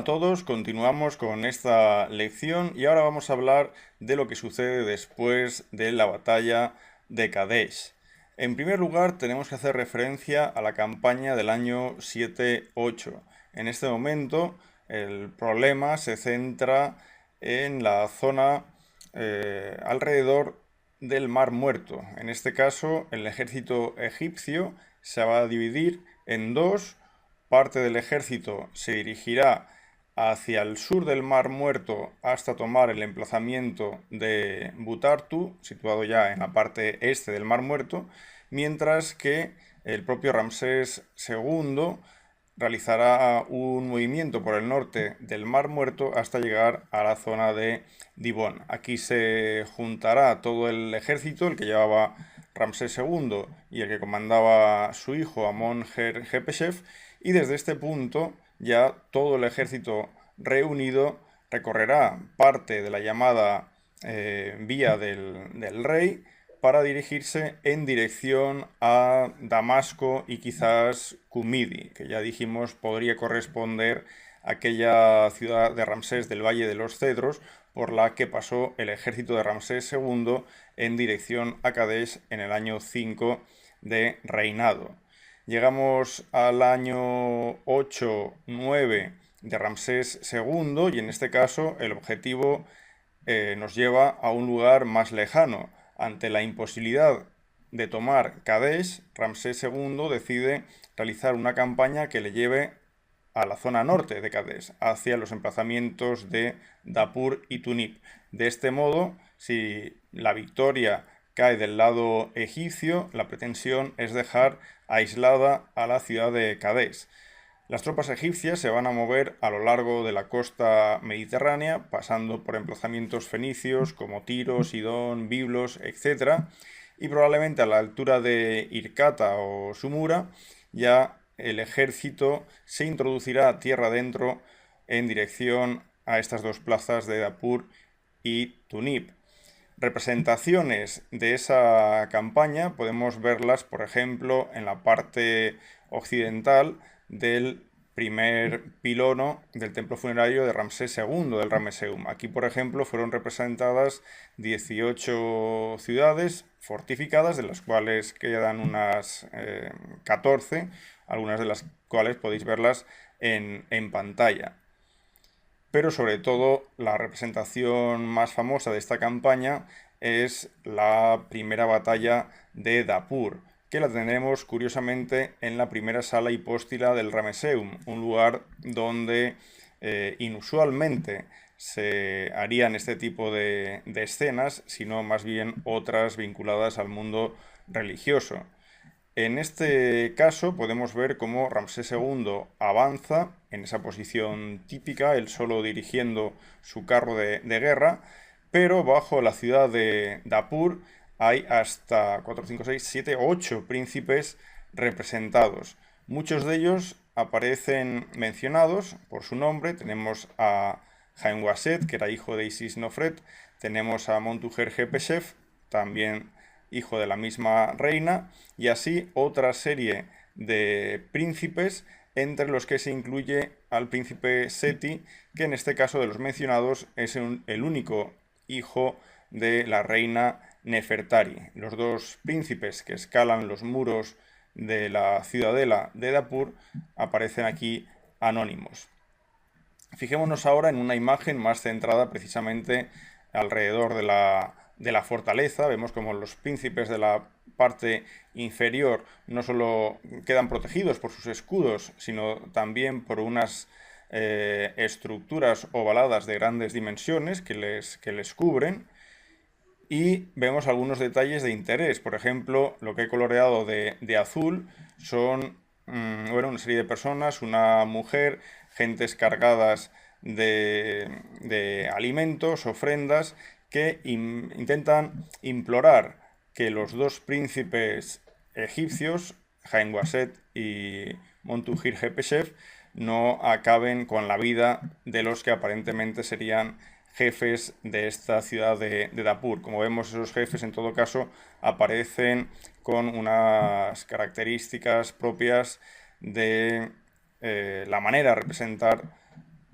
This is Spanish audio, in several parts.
todos, continuamos con esta lección y ahora vamos a hablar de lo que sucede después de la batalla de Kadesh. En primer lugar, tenemos que hacer referencia a la campaña del año 7-8. En este momento, el problema se centra en la zona alrededor del Mar Muerto. En este caso, el ejército egipcio se va a dividir en dos. Parte del ejército se dirigirá hacia el sur del Mar Muerto hasta tomar el emplazamiento de Butartu, situado ya en la parte este del Mar Muerto, mientras que el propio Ramsés II realizará un movimiento por el norte del Mar Muerto hasta llegar a la zona de Dibón. Aquí se juntará todo el ejército, el que llevaba Ramsés II y el que comandaba su hijo Amon-Her-Jepeshef, y desde este punto ya todo el ejército reunido recorrerá parte de la llamada Vía del Rey para dirigirse en dirección a Damasco y quizás Kumidi, que ya dijimos podría corresponder a aquella ciudad de Ramsés del Valle de los Cedros por la que pasó el ejército de Ramsés II en dirección a Kadesh en el año 5 de reinado. Llegamos al año 8-9 de Ramsés II y en este caso el objetivo nos lleva a un lugar más lejano. Ante la imposibilidad de tomar Kadesh, Ramsés II decide realizar una campaña que le lleve a la zona norte de Kadesh, hacia los emplazamientos de Dapur y Tunip. De este modo, si la victoria cae del lado egipcio, la pretensión es dejar aislada a la ciudad de Kadesh. Las tropas egipcias se van a mover a lo largo de la costa mediterránea, pasando por emplazamientos fenicios como Tiro, Sidón, Biblos, etc. Y probablemente a la altura de Irkata o Sumura ya el ejército se introducirá tierra adentro en dirección a estas dos plazas de Dapur y Tunip. Representaciones de esa campaña podemos verlas, por ejemplo, en la parte occidental del primer pilono del templo funerario de Ramsés II, del Ramesseum. Aquí, por ejemplo, fueron representadas 18 ciudades fortificadas, de las cuales quedan unas 14, algunas de las cuales podéis verlas en pantalla. Pero sobre todo la representación más famosa de esta campaña es la primera batalla de Dapur, que la tendremos curiosamente en la primera sala hipóstila del Ramesseum, un lugar donde inusualmente se harían este tipo de escenas, sino más bien otras vinculadas al mundo religioso. En este caso podemos ver cómo Ramsés II avanza en esa posición típica, él solo dirigiendo su carro de guerra, pero bajo la ciudad de Dapur hay hasta 4, 5, 6, 7, 8 príncipes representados. Muchos de ellos aparecen mencionados por su nombre. Tenemos a Jaen-Waset, que era hijo de Isis-Nofret, tenemos a Montujer-Jepeshef, también hijo de la misma reina, y así otra serie de príncipes, entre los que se incluye al príncipe Seti, que en este caso de los mencionados es el único hijo de la reina Nefertari. Los dos príncipes que escalan los muros de la ciudadela de Dapur aparecen aquí anónimos. Fijémonos ahora en una imagen más centrada precisamente alrededor de la fortaleza. Vemos como los príncipes de la parte inferior no solo quedan protegidos por sus escudos, sino también por unas estructuras ovaladas de grandes dimensiones que les cubren. Y vemos algunos detalles de interés. Por ejemplo, lo que he coloreado de azul son bueno, una serie de personas, una mujer, gentes cargadas de alimentos, ofrendas, que intentan implorar que los dos príncipes egipcios, Jaen-Waset y Montuhir-Jepeshef, no acaben con la vida de los que aparentemente serían jefes de esta ciudad de Dapur. Como vemos, esos jefes en todo caso aparecen con unas características propias de la manera de representar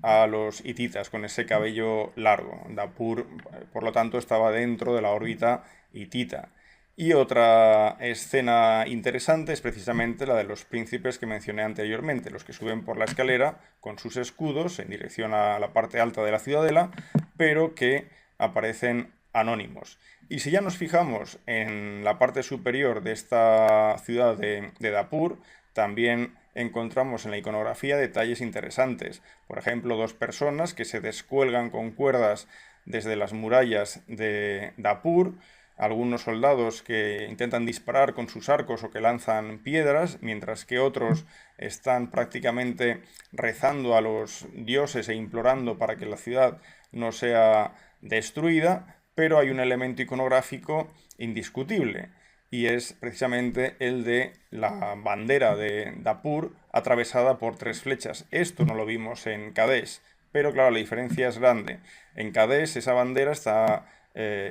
a los hititas con ese cabello largo. Dapur, por lo tanto, estaba dentro de la órbita hitita. Y otra escena interesante es precisamente la de los príncipes que mencioné anteriormente, los que suben por la escalera con sus escudos en dirección a la parte alta de la ciudadela, pero que aparecen anónimos. Y si ya nos fijamos en la parte superior de esta ciudad de Dapur, también encontramos en la iconografía detalles interesantes. Por ejemplo, dos personas que se descuelgan con cuerdas desde las murallas de Dapur, algunos soldados que intentan disparar con sus arcos o que lanzan piedras, mientras que otros están prácticamente rezando a los dioses e implorando para que la ciudad no sea destruida, pero hay un elemento iconográfico indiscutible y es precisamente el de la bandera de Dapur atravesada por tres flechas. Esto no lo vimos en Kadesh, pero claro, la diferencia es grande. En Kadesh esa bandera está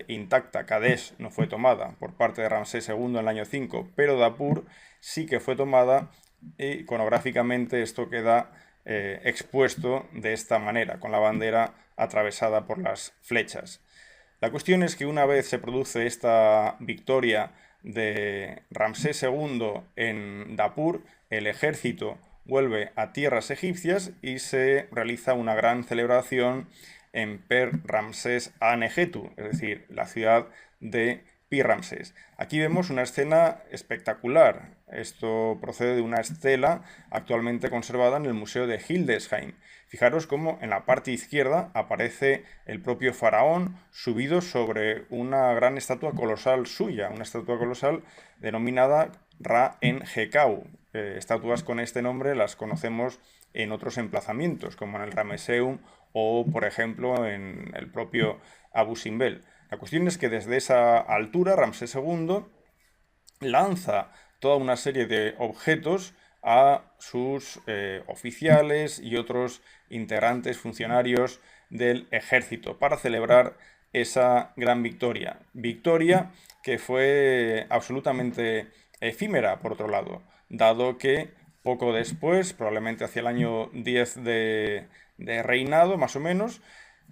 intacta. Kadesh no fue tomada por parte de Ramsés II en el año 5, pero Dapur sí que fue tomada y iconográficamente esto queda expuesto de esta manera, con la bandera atravesada por las flechas. La cuestión es que una vez se produce esta victoria de Ramsés II en Dapur, el ejército vuelve a tierras egipcias y se realiza una gran celebración en Per Ramsés Anejetu, es decir, la ciudad de Pi Ramsés. Aquí vemos una escena espectacular. Esto procede de una estela actualmente conservada en el Museo de Hildesheim. Fijaros cómo en la parte izquierda aparece el propio faraón subido sobre una gran estatua colosal suya, una estatua colosal denominada Ra-en-Jekau. Estatuas con este nombre las conocemos en otros emplazamientos, como en el Rameseum o, por ejemplo, en el propio Abu Simbel. La cuestión es que desde esa altura Ramsés II lanza toda una serie de objetos a sus oficiales y otros integrantes, funcionarios del ejército, para celebrar esa gran victoria. Victoria que fue absolutamente efímera, por otro lado, dado que poco después, probablemente hacia el año 10 de reinado, más o menos,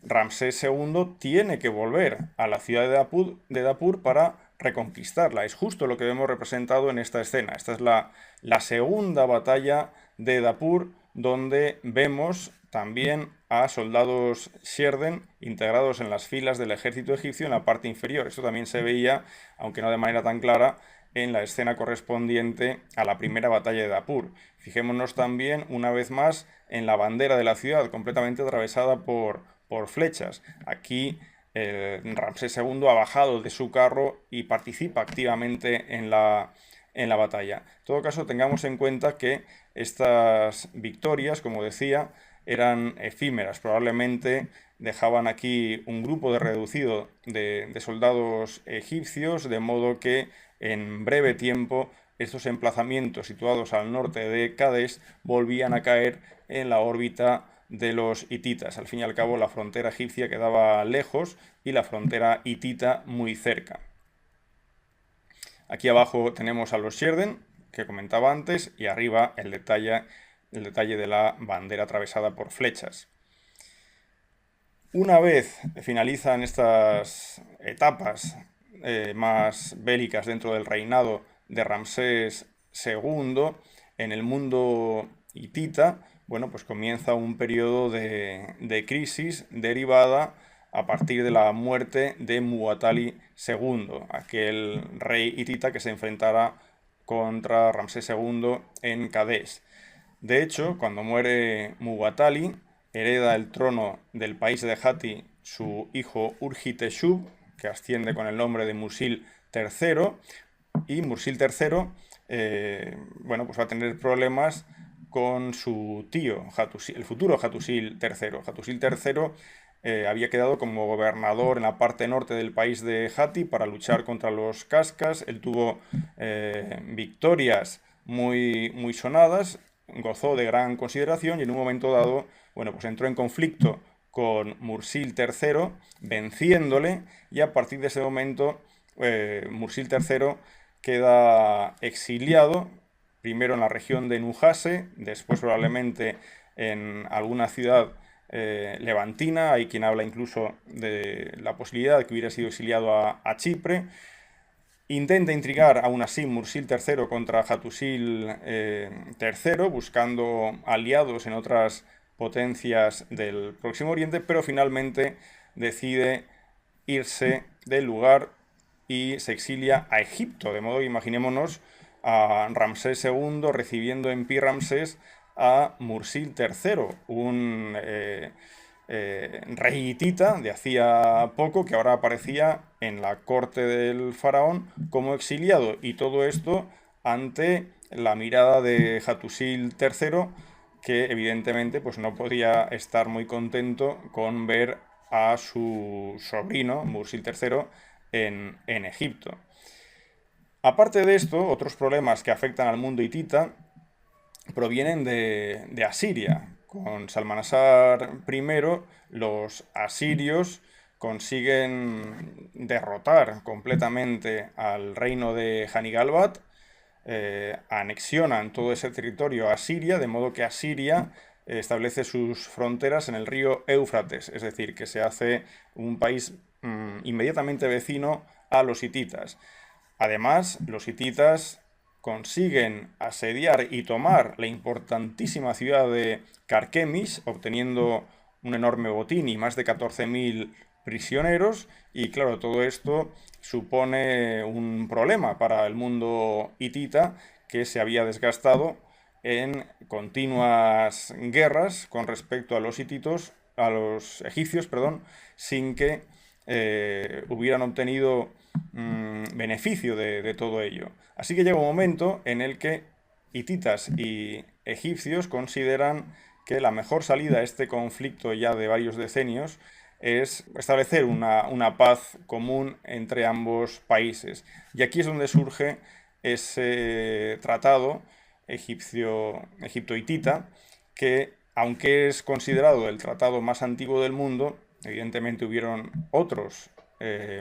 Ramsés II tiene que volver a la ciudad de Dapur para reconquistarla. Es justo lo que vemos representado en esta escena. Esta es la segunda batalla de Dapur, donde vemos también a soldados Sherden integrados en las filas del ejército egipcio en la parte inferior. Esto también se veía, aunque no de manera tan clara, en la escena correspondiente a la primera batalla de Dapur. Fijémonos también, una vez más, en la bandera de la ciudad, completamente atravesada por flechas. Aquí Ramsés II ha bajado de su carro y participa activamente en la batalla. En todo caso, tengamos en cuenta que estas victorias, como decía, eran efímeras. Probablemente dejaban aquí un grupo de reducido de soldados egipcios, de modo que en breve tiempo estos emplazamientos situados al norte de Cádiz volvían a caer en la órbita de los hititas. Al fin y al cabo, la frontera egipcia quedaba lejos y la frontera hitita muy cerca. Aquí abajo tenemos a los Sherden, que comentaba antes, y arriba el detalle de la bandera atravesada por flechas. Una vez finalizan estas etapas más bélicas dentro del reinado de Ramsés II, en el mundo hitita, bueno, pues comienza un periodo de crisis derivada a partir de la muerte de Muwatalli II, aquel rey hitita que se enfrentara contra Ramsés II en Kadesh. De hecho, cuando muere Muwatalli, hereda el trono del país de Hatti su hijo Urji-Teshub, que asciende con el nombre de Musil III, y Musil III bueno, pues va a tener problemas con su tío, el futuro Hattusil III. Hattusil III había quedado como gobernador en la parte norte del país de Hatti para luchar contra los cascas. Él tuvo victorias muy sonadas, gozó de gran consideración y en un momento dado, bueno, pues entró en conflicto con Mursil III, venciéndole, y a partir de ese momento Mursil III queda exiliado, primero en la región de Nujase, después probablemente en alguna ciudad levantina. Hay quien habla incluso de la posibilidad de que hubiera sido exiliado a Chipre. Intenta intrigar aún así Mursil III contra Hattusil III, buscando aliados en otras potencias del Próximo Oriente, pero finalmente decide irse del lugar y se exilia a Egipto. De modo que imaginémonos a Ramsés II recibiendo en Pi Ramsés a Mursil III, un rey hitita de hacía poco que ahora aparecía en la corte del faraón como exiliado. Y todo esto ante la mirada de Hattusil III, que evidentemente pues, no podía estar muy contento con ver a su sobrino, Mursil III, en Egipto. Aparte de esto, otros problemas que afectan al mundo hitita provienen de Asiria. Con Salmanasar I, los asirios consiguen derrotar completamente al reino de Hanigalbat, anexionan todo ese territorio a Asiria, de modo que Asiria establece sus fronteras en el río Éufrates, es decir, que se hace un país inmediatamente vecino a los hititas. Además, los hititas consiguen asediar y tomar la importantísima ciudad de Carquemis, obteniendo un enorme botín y más de 14.000 prisioneros, y claro, todo esto supone un problema para el mundo hitita, que se había desgastado en continuas guerras con respecto a los hititos, a los egipcios, perdón, sin que hubieran obtenido beneficio de todo ello. Así que llega un momento en el que hititas y egipcios consideran que la mejor salida a este conflicto ya de varios decenios es establecer una paz común entre ambos países. Y aquí es donde surge ese tratado egipto-hitita, que aunque es considerado el tratado más antiguo del mundo, evidentemente hubieron otros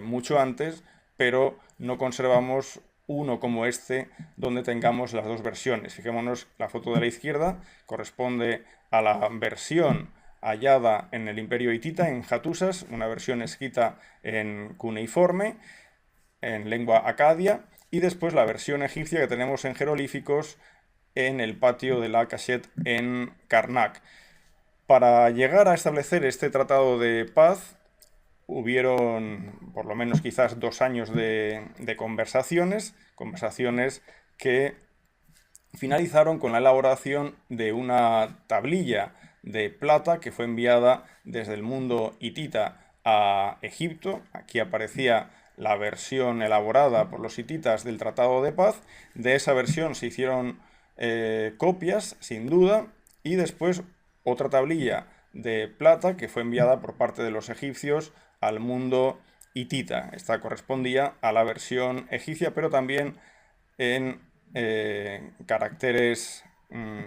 mucho antes, pero no conservamos uno como este donde tengamos las dos versiones. Fijémonos, la foto de la izquierda corresponde a la versión hallada en el Imperio hitita, en Hattusas, una versión escrita en cuneiforme, en lengua acadia, y después la versión egipcia que tenemos en jeroglíficos en el patio de la Cachet en Karnak. Para llegar a establecer este tratado de paz, hubieron por lo menos quizás 2 años de conversaciones que finalizaron con la elaboración de una tablilla de plata que fue enviada desde el mundo hitita a Egipto. Aquí aparecía la versión elaborada por los hititas del Tratado de Paz. De esa versión se hicieron copias, sin duda, y después otra tablilla de plata que fue enviada por parte de los egipcios al mundo hitita. Esta correspondía a la versión egipcia, pero también en caracteres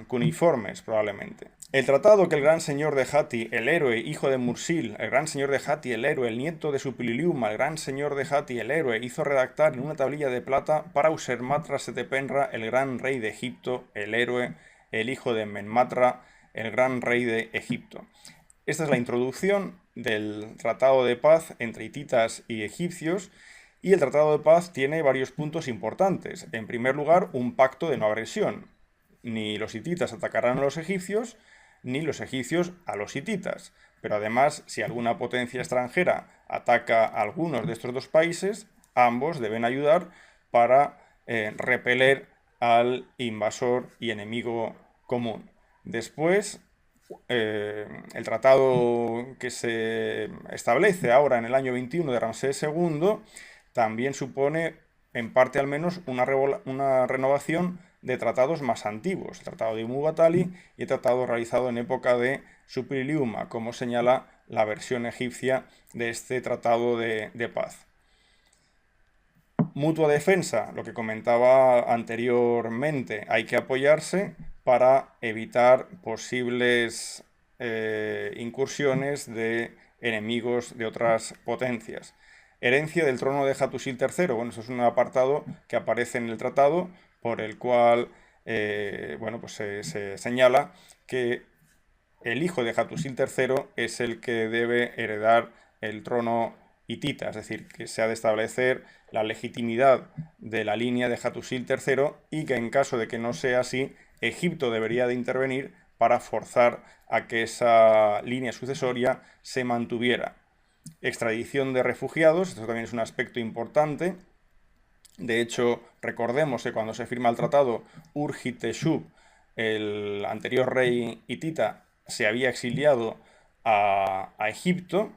cuneiformes, probablemente. El tratado que el gran señor de Hatti, el héroe, hijo de Mursil, el gran señor de Hatti, el héroe, el nieto de Supililiuma, el gran señor de Hatti, el héroe, hizo redactar en una tablilla de plata para Usermatra Setepenra, el gran rey de Egipto, el héroe, el hijo de Menmatra, el gran rey de Egipto. Esta es la introducción del tratado de paz entre hititas y egipcios, y el tratado de paz tiene varios puntos importantes. En primer lugar, un pacto de no agresión. Ni los hititas atacarán a los egipcios, ni los egipcios a los hititas. Pero además, si alguna potencia extranjera ataca a algunos de estos dos países, ambos deben ayudar para repeler al invasor y enemigo común. Después, el tratado que se establece ahora en el año 21 de Ramsés II también supone, en parte al menos, una renovación de tratados más antiguos, el tratado de Umugatali y el tratado realizado en época de Supililiuma, como señala la versión egipcia de este tratado de paz. Mutua defensa, lo que comentaba anteriormente, hay que apoyarse para evitar posibles incursiones de enemigos de otras potencias. Herencia del trono de Hattusil III. Bueno, eso es un apartado que aparece en el tratado por el cual bueno, pues se señala que el hijo de Hattusil III es el que debe heredar el trono hitita, es decir, que se ha de establecer la legitimidad de la línea de Hattusil III y que en caso de que no sea así, Egipto debería de intervenir para forzar a que esa línea sucesoria se mantuviera. Extradición de refugiados, esto también es un aspecto importante. De hecho, recordemos que cuando se firma el tratado, Urhiteshub, el anterior rey hitita, se había exiliado a Egipto.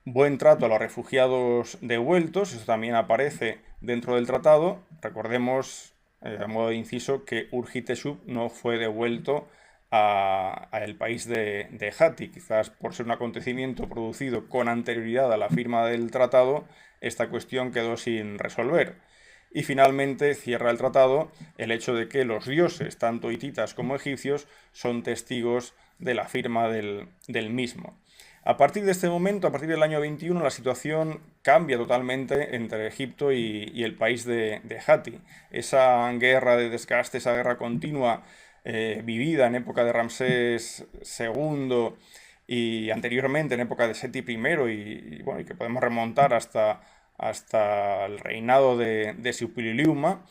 Buen trato a los refugiados devueltos, eso también aparece dentro del tratado. Recordemos, a modo de inciso, que Urhiteshub no fue devuelto al país de Hatti, quizás por ser un acontecimiento producido con anterioridad a la firma del tratado, esta cuestión quedó sin resolver. Y finalmente cierra el tratado el hecho de que los dioses, tanto hititas como egipcios, son testigos de la firma del mismo. A partir de este momento, a partir del año 21, la situación cambia totalmente entre Egipto y el país de Hatti. Esa guerra de desgaste, esa guerra continua vivida en época de Ramsés II y anteriormente en época de Seti I y que podemos remontar hasta el reinado de Suppiluliuma,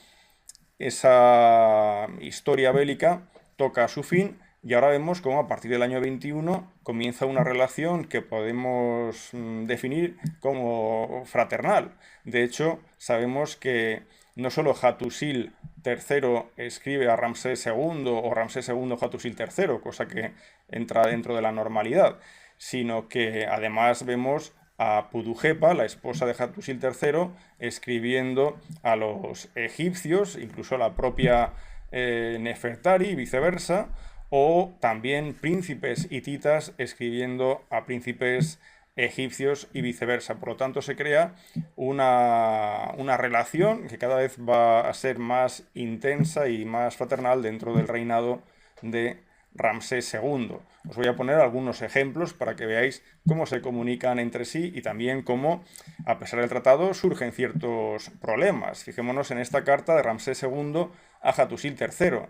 esa historia bélica toca a su fin y ahora vemos cómo a partir del año 21 comienza una relación que podemos definir como fraternal. De hecho, sabemos que no solo Hattusil III escribe a Ramsés II o Ramsés II Hattusil III, cosa que entra dentro de la normalidad, sino que además vemos a Pudujepa, la esposa de Hattusil III, escribiendo a los egipcios, incluso a la propia Nefertari y viceversa, o también príncipes hititas escribiendo a príncipes egipcios y viceversa. Por lo tanto, se crea una relación que cada vez va a ser más intensa y más fraternal dentro del reinado de Ramsés II. Os voy a poner algunos ejemplos para que veáis cómo se comunican entre sí y también cómo, a pesar del tratado, surgen ciertos problemas. Fijémonos en esta carta de Ramsés II a Hattusil III.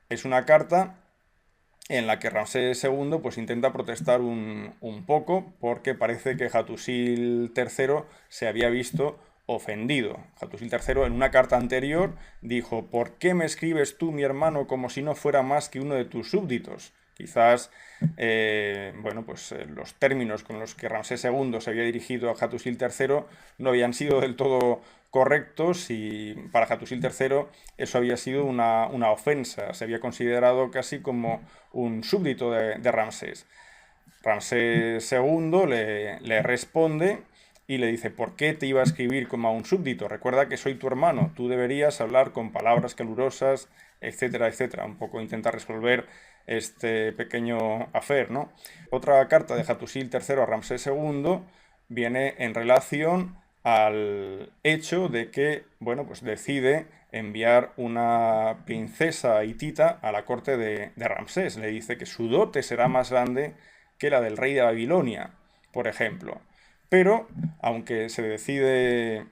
Es una carta en la que Ramsés II pues, intenta protestar un poco porque parece que Hattusil III se había visto ofendido. Hattusil III en una carta anterior dijo: ¿por qué me escribes tú, mi hermano, como si no fuera más que uno de tus súbditos? Quizás los términos con los que Ramsés II se había dirigido a Hattusil III no habían sido del todo correctos y para Hattusil III eso había sido una ofensa, se había considerado casi como un súbdito de Ramsés. Ramsés II le responde y le dice: ¿por qué te iba a escribir como a un súbdito? Recuerda que soy tu hermano, tú deberías hablar con palabras calurosas, etcétera, etcétera. Un poco intenta resolver este pequeño afer, ¿no? Otra carta de Hattusil III a Ramsés II viene en relación al hecho de que, pues decide enviar una princesa hitita a la corte de Ramsés. Le dice que su dote será más grande que la del rey de Babilonia, por ejemplo. Pero, aunque se decide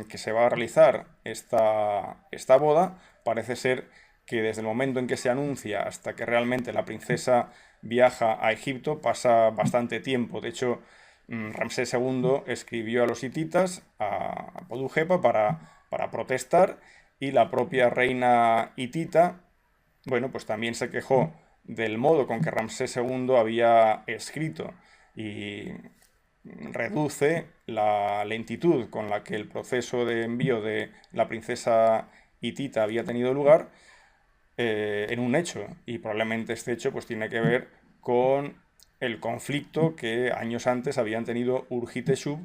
que se va a realizar esta boda, parece ser que desde el momento en que se anuncia hasta que realmente la princesa viaja a Egipto pasa bastante tiempo. De hecho, Ramsés II escribió a los hititas, a Pudujepa, para protestar y la propia reina hitita, pues también se quejó del modo con que Ramsés II había escrito y reduce la lentitud con la que el proceso de envío de la princesa hitita había tenido lugar en un hecho, y probablemente este hecho pues tiene que ver con el conflicto que años antes habían tenido Urhiteshub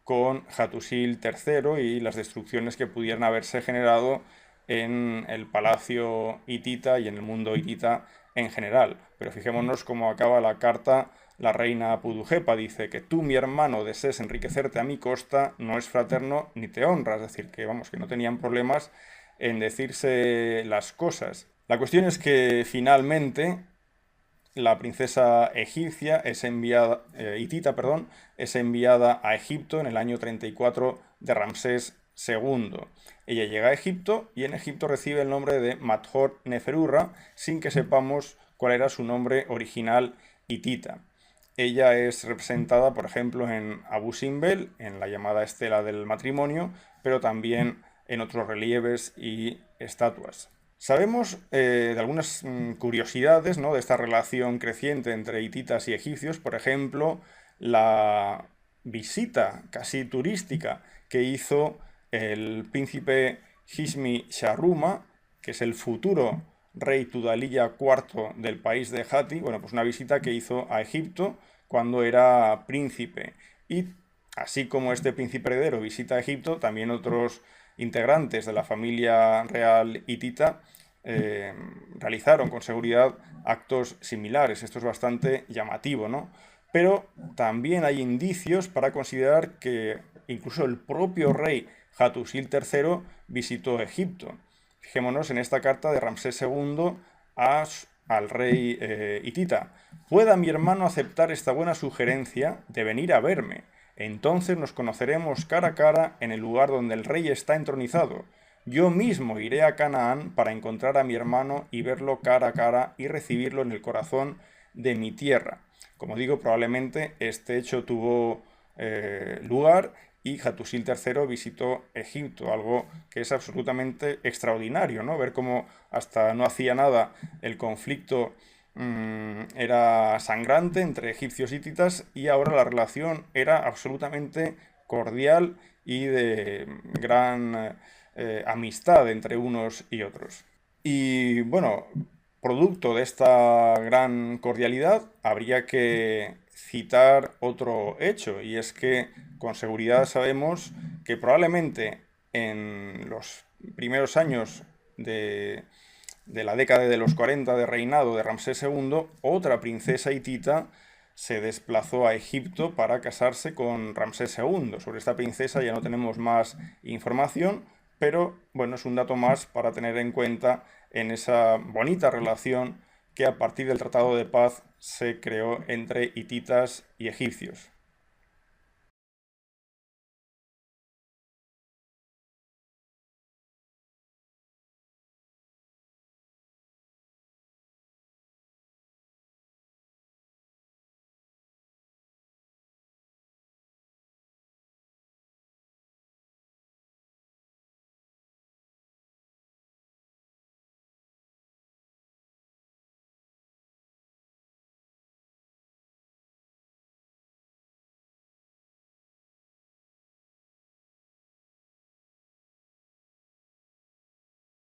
con Hattusil III y las destrucciones que pudieran haberse generado en el palacio hitita y en el mundo hitita en general. Pero fijémonos cómo acaba la carta la reina Pudujepa. Dice que tú, mi hermano, desees enriquecerte a mi costa, no es fraterno ni te honra. Es decir, que que no tenían problemas en decirse las cosas. La cuestión es que finalmente la princesa egipcia es enviada, hitita, perdón, es enviada a Egipto en el año 34 de Ramsés II. Ella llega a Egipto y en Egipto recibe el nombre de Madhor Neferurra sin que sepamos cuál era su nombre original hitita. Ella es representada, por ejemplo, en Abu Simbel, en la llamada estela del matrimonio, pero también en otros relieves y estatuas. Sabemos de algunas curiosidades, ¿no?, de esta relación creciente entre hititas y egipcios. Por ejemplo, la visita casi turística que hizo el príncipe Hishmi Sharruma, que es el futuro rey Tudaliya IV del país de Hatti. Bueno, pues una visita que hizo a Egipto cuando era príncipe. Y así como este príncipe heredero visita a Egipto, también otros integrantes de la familia real hitita realizaron con seguridad actos similares. Esto es bastante llamativo, ¿no? Pero también hay indicios para considerar que incluso el propio rey Hattusil III visitó Egipto. Fijémonos en esta carta de Ramsés II al rey hitita. ¿Pueda mi hermano aceptar esta buena sugerencia de venir a verme? Entonces nos conoceremos cara a cara en el lugar donde el rey está entronizado. Yo mismo iré a Canaán para encontrar a mi hermano y verlo cara a cara y recibirlo en el corazón de mi tierra. Como digo, probablemente este hecho tuvo lugar y Hattusil III visitó Egipto, algo que es absolutamente extraordinario, ¿no? Ver cómo hasta no hacía nada el conflicto era sangrante entre egipcios y hititas y ahora la relación era absolutamente cordial y de gran amistad entre unos y otros. Y bueno, producto de esta gran cordialidad, habría que citar otro hecho, y es que con seguridad sabemos que probablemente en los primeros años de la década de los 40 de reinado de Ramsés II, otra princesa hitita se desplazó a Egipto para casarse con Ramsés II. Sobre esta princesa ya no tenemos más información, pero bueno, es un dato más para tener en cuenta en esa bonita relación que a partir del Tratado de Paz se creó entre hititas y egipcios.